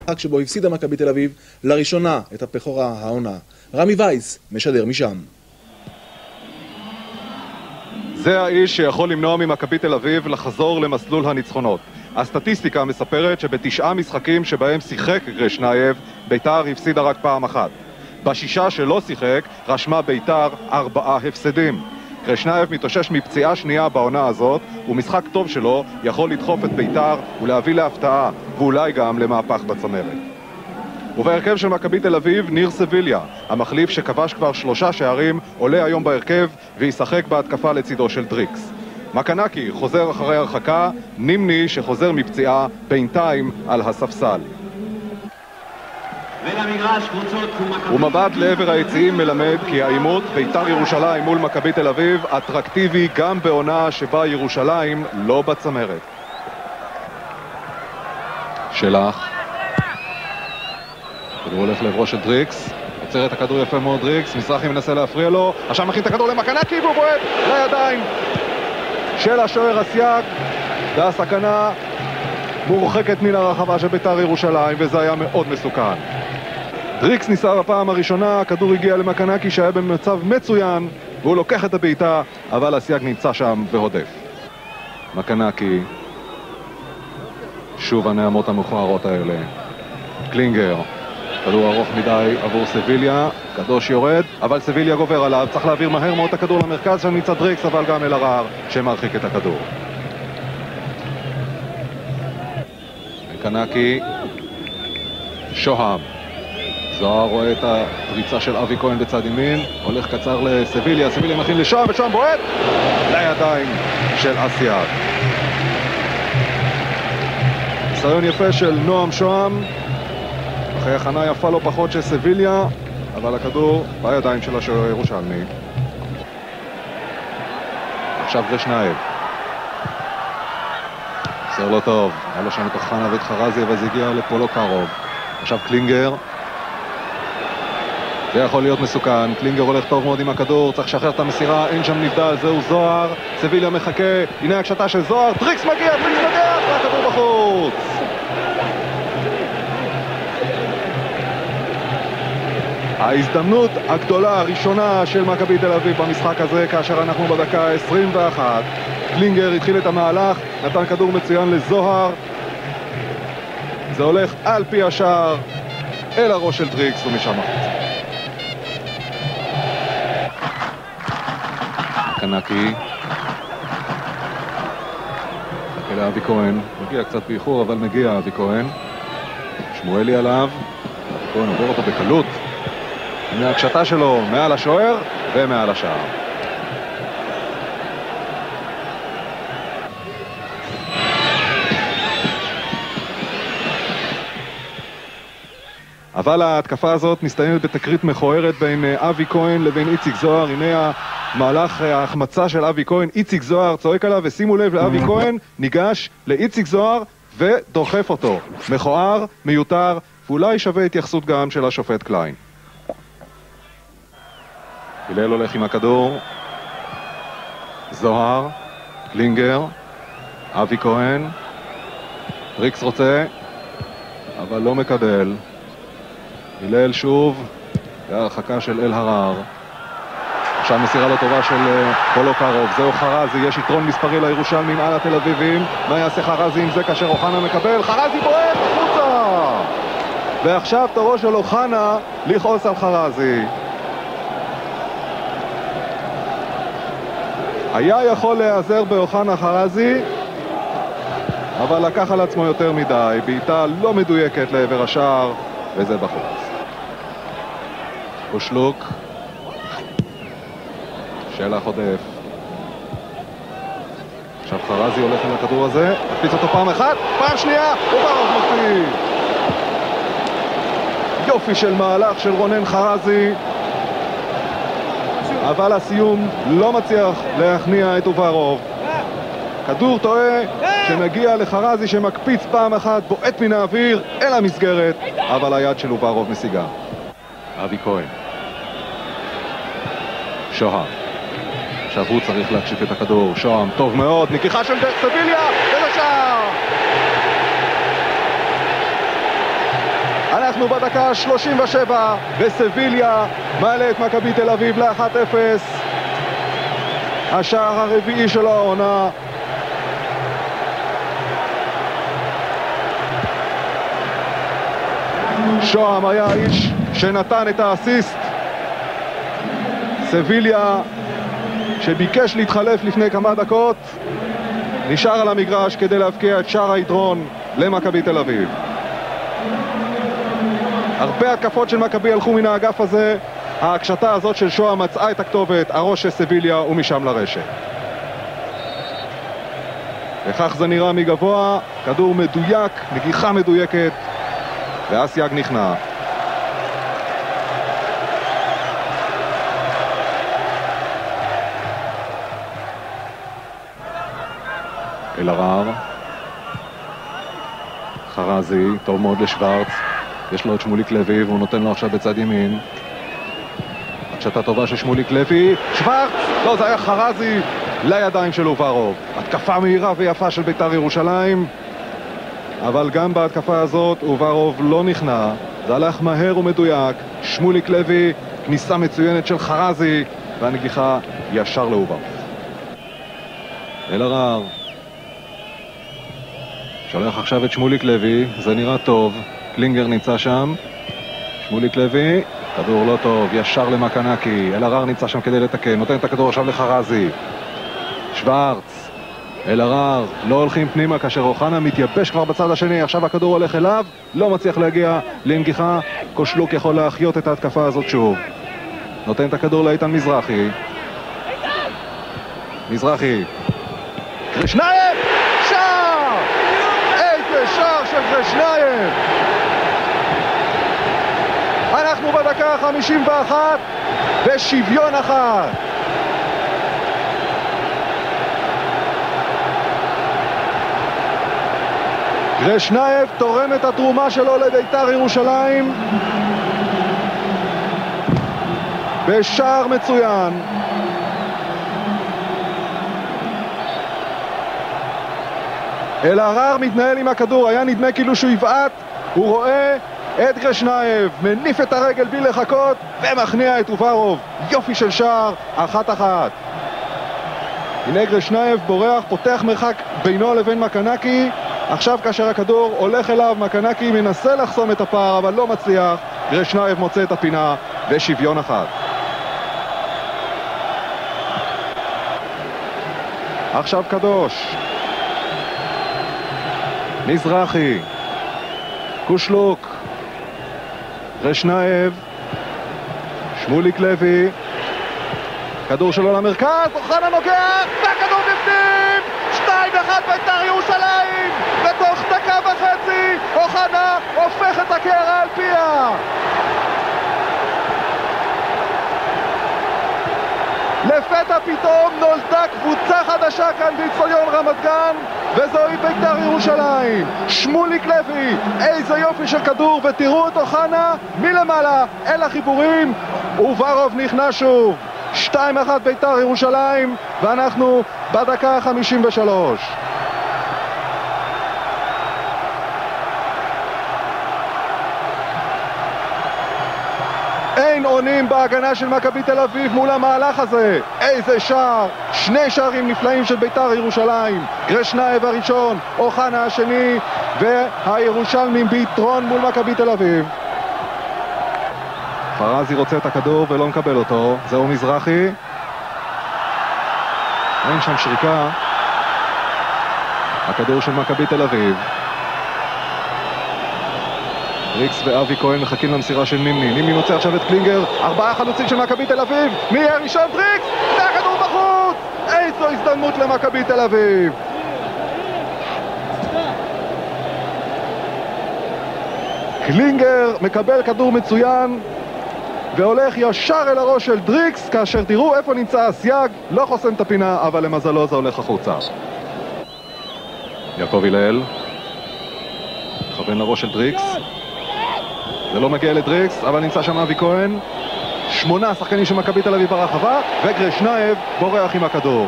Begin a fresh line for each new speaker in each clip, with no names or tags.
משחק שבו הפסידה מכבי תל אביב לראשונה את הבכורה העונה. רמי וייס משדר משם.
זה האיש שיכול למנוע ממכבי תל אביב לחזור למסלול הניצחונות. הסטטיסטיקה מספרת שבתשעה משחקים שבהם שיחק גרשנייב, ביתר הפסידה רק פעם אחת. בשישה שלא שיחק, רשמה ביתר 4 הפסדים. גרשנייב מתאושש מפציעה שנייה בעונה הזאת, ומשחק טוב שלו יכול לדחוף את ביתר ולהביא להפתעה, ואולי גם למהפך בצמרת. ובהרכב של מכבי תל אביב, ניר סביליה, המחליף שכבש כבר 3 שערים, עולה היום בהרכב וישחק בהתקפה לצידו של דריקס. מקנקי חוזר אחרי הרחקה, נימני שחוזר מפציעה בינתיים על הספסל. ומבט לעבר היציעים מלמד כי העימות ביתר ירושלים מול מכבי תל אביב אטרקטיבי גם בעונה שבה ירושלים לא בצמרת. שלח. הכדור הולך לעברו של דריקס, עוצר את הכדור יפה מאוד דריקס, מזרחי מנסה להפריע לו, עכשיו מכין את הכדור למקנקי והוא בועט לידיים של השוער אסיאק, והסכנה מורחקת מן הרחבה של ביתר ירושלים, וזה היה מאוד מסוכן. דריקס ניסה בפעם הראשונה, הכדור הגיע למקנקי שהיה במצב מצוין, והוא לוקח את הבעיטה, אבל אסיאק נמצא שם והודף. מקנקי, שוב הנעמות המכוערות האלה. קלינגר, כדור ארוך מדי עבור סביליה, קדוש יורד, אבל סביליה גובר עליו, צריך להעביר מהר מאוד את הכדור למרכז, שם נמצא דריקס, אבל גם אלהרר שמרחיק את הכדור. מקנקי, שוהם, זוהר רואה את הפריצה של אבי כהן בצד ימין, הולך קצר לסביליה, סביליה מכין לשם, ושם בועט לידיים של אסיאק. ניסיון יפה של נועם שוהם, אחרי הכנה יפה לא פחות של סביליה, אבל הכדור בידיים של השוער הירושלמי. עכשיו גרשנייב. עושה לא טוב, היה לו שם את אוחנה ואת חרזי, אבל זה הגיע לפולוקרוב. עכשיו קלינגר. זה יכול להיות מסוכן, קלינגר הולך טוב מאוד עם הכדור, צריך לשחרר את המסירה, אין שם נבדל, זהו זוהר, סביליה מחכה, הנה הקשתה של זוהר, דריקס מגיע, והכדור בחוץ. ההזדמנות הגדולה הראשונה של מכבי תל אביב במשחק הזה, כאשר אנחנו בדקה 21. קלינגר התחיל את המהלך, נתן כדור מצוין לזוהר, זה הולך על פי השער אל הראש של דריקס ומשם החוצה. קנקי אלה אבי כהן, מגיע קצת באיחור אבל מגיע אבי כהן, שמואלי עליו, אבי כהן עובר אותו בקלות, הנה הקשתה שלו מעל השוער ומעל השער. אבל ההתקפה הזאת מסתיימת בתקרית מכוערת בין אבי כהן לבין איציק זוהר. הנה המהלך ההחמצה של אבי כהן, איציק זוהר צועק עליו, ושימו לב לאבי כהן, ניגש לאיציק זוהר ודוחף אותו. מכוער, מיותר, ואולי שווה התייחסות גם של השופט קליין. הלל הולך עם הכדור, זוהר, קלינגר, אבי כהן, דריקס רוצה, אבל לא מקבל. הלל שוב, והרחקה של אלהרר. עכשיו מסירה לא טובה של פולוקרוב, זהו חרזי, יש יתרון מספרי לירושלמים על התל אביבים. מה יעשה חרזי עם זה כאשר אוחנה מקבל? חרזי בועט החוצה! ועכשיו תורו של אוחנה לכעוס על חרזי. היה יכול להיעזר באוחנה חרזי, אבל לקח על עצמו יותר מדי, בעיטה לא מדויקת לעבר השער, וזה בחוץ. קושלוק, שלח עודף. עכשיו חרזי הולך עם הכדור הזה, הקפיץ אותו פעם אחת, פעם שנייה, וברוב מוציא. יופי של מהלך של רונן חרזי, אבל הסיום לא מצליח להכניע את אוברוב. כדור טועה שמגיע לחרזי שמקפיץ פעם אחת, בועט מן האוויר אל המסגרת, אבל היד של אוברוב משיגה. אבי כהן, שוהם, עכשיו הוא צריך להקשיף את הכדור. שוהם טוב מאוד, נקיחה של סביליה ולשער. אנחנו בדקה 37, וסביליה מעלה את מכבי תל אביב ל-1-0. השער הרביעי של העונה. שוהם היה האיש שנתן את האסיסט. סביליה, שביקש להתחלף לפני כמה דקות, נשאר על המגרש כדי להבקיע את שער היתרון למכבי תל אביב. הרבה התקפות של מכבי הלכו מן האגף הזה. ההקשתה הזאת של שוהם מצאה את הכתובת, הראש של סביליה ומשם לרשת. וכך זה נראה מגבוה, כדור מדויק, נגיחה מדויקת, ואסייג נכנע. אלהרר, חרזי, טוב מאוד לשוורץ, יש לו את שמוליק לוי והוא נותן לו עכשיו בצד ימין. הקשתה טובה של שמוליק לוי, שוורץ, לא, זה היה חרזי לידיים של אוברוב. התקפה מהירה ויפה של בית"ר ירושלים, אבל גם בהתקפה הזאת אוברוב לא נכנע, זה הלך מהר ומדויק. שמוליק לוי, כניסה מצוינת של חרזי, והנגיחה ישר לאוברוב. אלהרר שולח עכשיו את שמוליק לוי, זה נראה טוב, קלינגר נמצא שם, שמוליק לוי, כדור לא טוב, ישר למקנקי, אלהרר נמצא שם כדי לתקן, נותן את הכדור עכשיו לחרזי, שוורץ, אלהרר, לא הולכים פנימה כאשר אוחנה מתייבש כבר בצד השני, עכשיו הכדור הולך אליו, לא מצליח להגיע לנגיחה, קושלוק יכול להחיות את ההתקפה הזאת שוב, נותן את הכדור לאיתן מזרחי, מזרחי, קרישנייב, שער! איזה שער של קרישנייב! אנחנו בדקה 51 ושוויון אחד. קרישנייב תורם את התרומה שלו לבית"ר ירושלים בשער מצוין. אלהרר מתנהל עם הכדור, היה נדמה כאילו שהוא יבעט, הוא רואה את קרישנייב, מניף את הרגל בלי לחכות ומכניע את אוברוב. יופי של שער, 1-1. הנה קרישנייב בורח, פותח מרחק בינו לבין מקנקי. עכשיו כאשר הכדור הולך אליו, מקנקי מנסה לחסום את הפער אבל לא מצליח. קרישנייב מוצא את הפינה ושוויון אחד. עכשיו קדוש, מזרחי, קושלוק, קרישנייב, שמוליק לוי, כדור שלו למרכז, אוחנה נוגע, והכדור בפנים! 2-1 בית"ר ירושלים! בתוך דקה וחצי, אוחנה הופך את הקערה על פיה! לפתע פתאום נולדה קבוצה חדשה כאן באצטדיון רמת גן, וזוהי בית"ר ירושלים. שמוליק לוי, איזה יופי של כדור, ותראו את אוחנה מלמעלה אל החיבורים. אוברוב נכנע שוב. 2-1 בית"ר ירושלים, ואנחנו בדקה 53. אין עונים בהגנה של מכבי תל אביב מול המהלך הזה. איזה שער, שני שערים נפלאים של בית"ר ירושלים. קרישנייב הראשון, אוחנה השני, והירושלמים ביתרון מול מכבי תל אביב. חרזי רוצה את הכדור ולא מקבל אותו, זהו מזרחי, אין שם שריקה. הכדור של מכבי תל אביב. ריקס ואבי כהן מחכים למסירה של נימני. נימני מוצא עכשיו את קלינגר, 4 חלוצים של מכבי תל אביב. מי יהיה ראשון? ריקס, והכדור בחוץ. איזו הזדמנות למכבי תל אביב. קלינגר מקבל כדור מצוין והולך ישר אל הראש של דריקס, כאשר תראו איפה נמצא אסייג, לא חוסם את הפינה, אבל למזלו זה הולך החוצה. יעקב הלל מכוון לראש של דריקס, זה לא מגיע לדריקס, אבל נמצא שם אבי כהן. 8 שחקנים של מכבי תל אביב ברחבה, וקרישנייב בורח עם הכדור.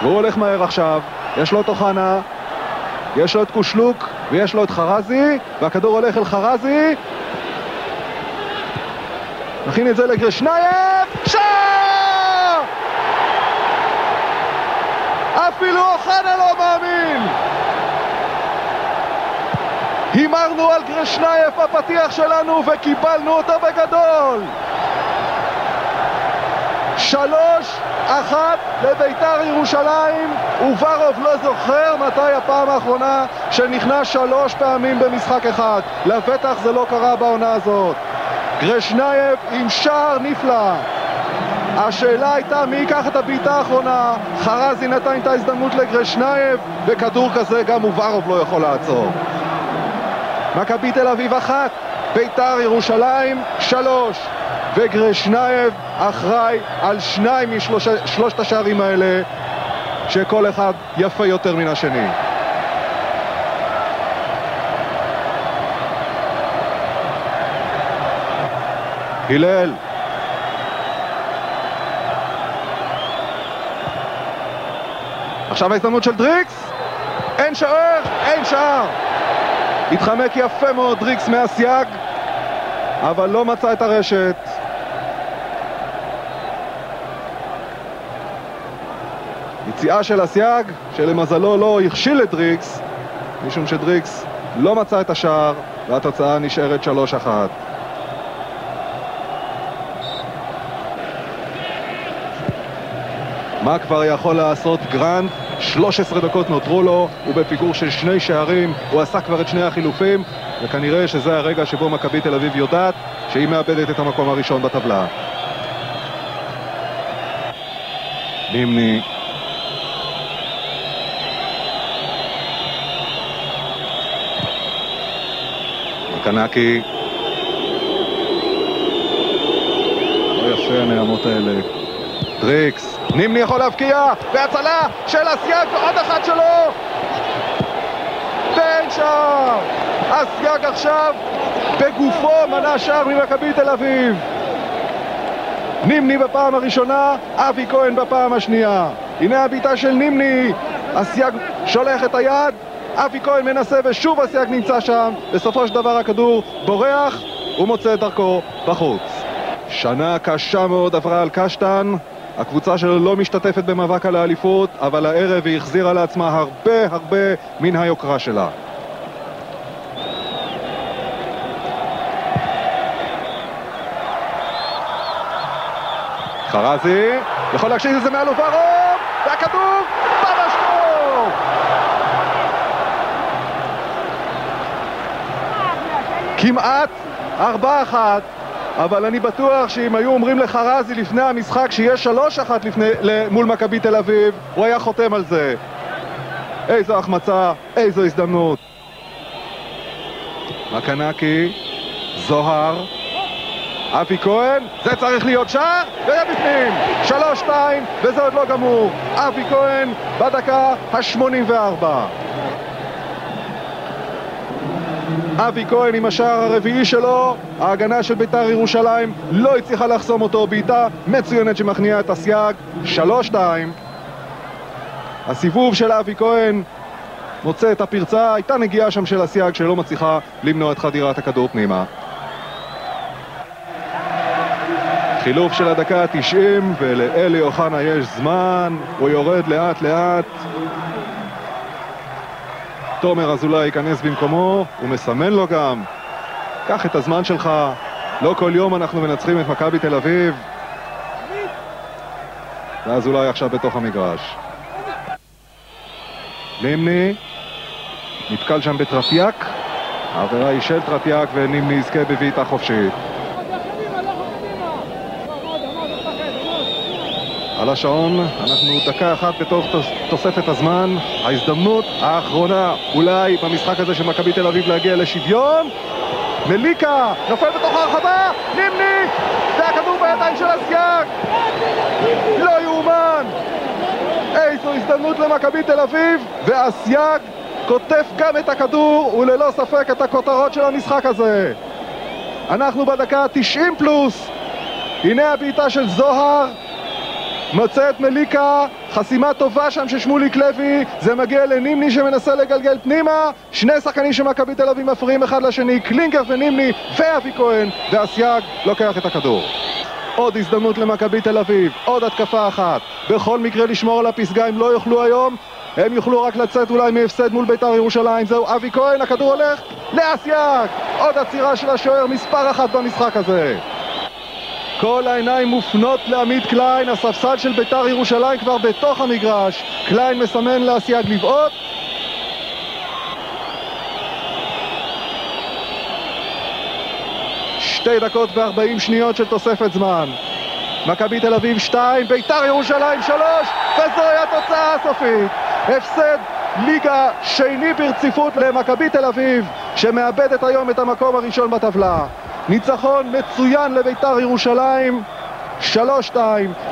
והוא הולך מהר עכשיו, יש לו את אוחנה, יש לו את קושלוק, ויש לו את חרזי, והכדור הולך אל חרזי. נכין את זה לגרשנייב, שער! אפילו אוחנה לא מאמין. הימרנו על גרשנייב בפתיח שלנו וקיבלנו אותו בגדול. 3-1 לביתר ירושלים, וברוב לא זוכר מתי הפעם האחרונה שנכנס 3 פעמים במשחק אחד. לבטח זה לא קרה בעונה הזאת. גרשנייב עם שער נפלא. השאלה הייתה מי ייקח את הבעיטה האחרונה. חרזי נתן את ההזדמנות לגרשנייב, וכדור כזה גם וברוב לא יכול לעצור. מכבי תל אביב 1, ביתר ירושלים 3, וגרשנייב אחראי על 2 משלושת השערים האלה, שכל אחד יפה יותר מן השני. הלל, עכשיו ההזדמנות של דריקס, אין שער, אין שער. התחמק יפה מאוד דריקס מהסייג, אבל לא מצא את הרשת. יציאה של הסייג, שלמזלו לא הכשיל את דריקס, משום שדריקס לא מצא את השער, והתוצאה נשארת 3-1. מה כבר יכול לעשות גרנט? 13 דקות נותרו לו, הוא בפיגור של 2 שערים, הוא עשה כבר את 2 החילופים, וכנראה שזה הרגע שבו מכבי תל אביב יודעת שהיא מאבדת את המקום הראשון בטבלה. נימני, קנקי, לא יפה הנעמות האלה. דריקס, נימני יכול להבקיע, והצלה של הסייג, ועוד אחת שלו, ואין שער. הסייג עכשיו בגופו מנע שער ממכבי תל אביב. נימני בפעם הראשונה, אבי כהן בפעם השנייה. הנה הבעיטה של נימני, הסייג שולח את היד, אבי כהן מנסה ושוב הסייג נמצא שם. בסופו של דבר הכדור בורח ומוצא את דרכו בחוץ. שנה קשה מאוד עברה על קשטן, הקבוצה שלו לא משתתפת במאבק על האליפות, אבל הערב היא החזירה לעצמה הרבה מן היוקרה שלה. חרזי יכול להקשיב את זה מעל וברוב, והכדור ממש טוב. כמעט 4-1, אבל אני בטוח שאם היו אומרים לחרזי לפני המשחק שיהיה 3-1 מול מכבי תל אביב, הוא היה חותם על זה. איזו החמצה, איזו הזדמנות. מקנקי, זוהר, אבי כהן, זה צריך להיות שער, וזה בפנים. 3-2, וזה עוד לא גמור. אבי כהן בדקה ה-84. אבי כהן עם השער הרביעי שלו, ההגנה של ביתר ירושלים לא הצליחה לחסום אותו, בעיטה מצוינת שמכניעה את הסייג. 3-2. הסיבוב של אבי כהן מוצא את הפרצה, הייתה נגיעה שם של הסייג שלא מצליחה למנוע את חדירת הכדור פנימה. חילוף של הדקה ה-90, ולאלי אוחנה יש זמן, הוא יורד לאט לאט. תומר אזולאי ייכנס במקומו, הוא מסמן לו גם, קח את הזמן שלך, לא כל יום אנחנו מנצחים את מכבי תל אביב. ואזולאי עכשיו בתוך המגרש. נימני נתקל שם בטרטיאק, העבירה היא של טרטיאק, ונימני יזכה בבעיטה חופשית. על השעון, אנחנו דקה אחת בתוך תוספת הזמן, ההזדמנות האחרונה אולי במשחק הזה של מכבי תל אביב להגיע לשוויון. מליקה נופל בתוך הרחבה, נימני, והכדור בידיים של הסייג, לא יאומן. איזו הזדמנות למכבי תל אביב, והסייג כותף גם את הכדור וללא ספק את הכותרות של המשחק הזה. אנחנו בדקה 90 פלוס, הנה הבעיטה של זוהר, מוצא את מליקה, חסימה טובה שם של שמוליק לוי, זה מגיע לנימני שמנסה לגלגל פנימה, שני שחקנים של מכבי תל אביב מפריעים אחד לשני, קלינגר ונימני ואבי כהן, ואסייג לוקח את הכדור. עוד הזדמנות למכבי תל אביב, עוד התקפה אחת, בכל מקרה לשמור על הפסגה אם לא יוכלו היום, הם יוכלו רק לצאת אולי מהפסד מול בית"ר ירושלים. זהו אבי כהן, הכדור הולך לאסייג, עוד עצירה של השוער מספר 1 במשחק הזה. כל העיניים מופנות לעמית קליין, הספסל של בית"ר ירושלים כבר בתוך המגרש, קליין מסמן לאסייג לבעוט. שתי דקות ו40 שניות של תוספת זמן. מכבי תל אביב 2, בית"ר ירושלים 3, וזוהי התוצאה הסופית. הפסד ליגה שני ברציפות למכבי תל אביב, שמאבדת היום את המקום הראשון בטבלה. ניצחון מצוין לבית"ר ירושלים, 3-2,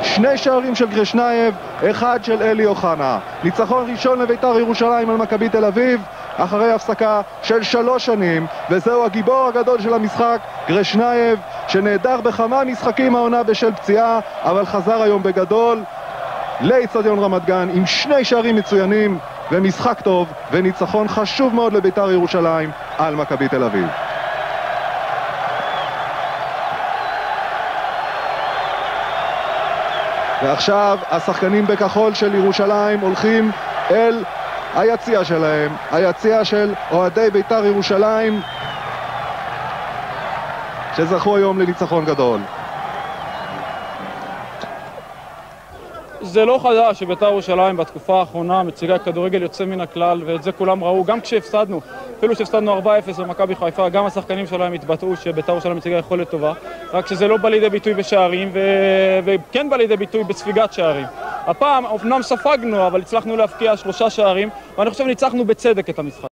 שני שערים של גרשנייב, אחד של אלי אוחנה. ניצחון ראשון לבית"ר ירושלים על מכבי תל אביב, אחרי הפסקה של 3 שנים, וזהו הגיבור הגדול של המשחק, גרשנייב, שנעדר בכמה משחקים העונה בשל פציעה, אבל חזר היום בגדול לאצטדיון רמת גן עם 2 שערים מצוינים ומשחק טוב וניצחון חשוב מאוד לבית"ר ירושלים על מכבי תל אביב. ועכשיו השחקנים בכחול של ירושלים הולכים אל היציע שלהם, היציע של אוהדי בית"ר ירושלים שזכו היום לניצחון גדול.
זה לא חדש שבית"ר ירושלים בתקופה האחרונה מציגה כדורגל יוצא מן הכלל, ואת זה כולם ראו, גם כשהפסדנו, אפילו שהפסדנו 4-0 למכבי חיפה, גם השחקנים שלהם התבטאו שבית"ר ירושלים מציגה יכולת טובה, רק שזה לא בא לידי ביטוי בשערים, וכן בא לידי ביטוי בספיגת שערים. הפעם אמנם ספגנו, אבל הצלחנו להפקיע 3 שערים, ואני חושב ניצחנו בצדק את המשחק.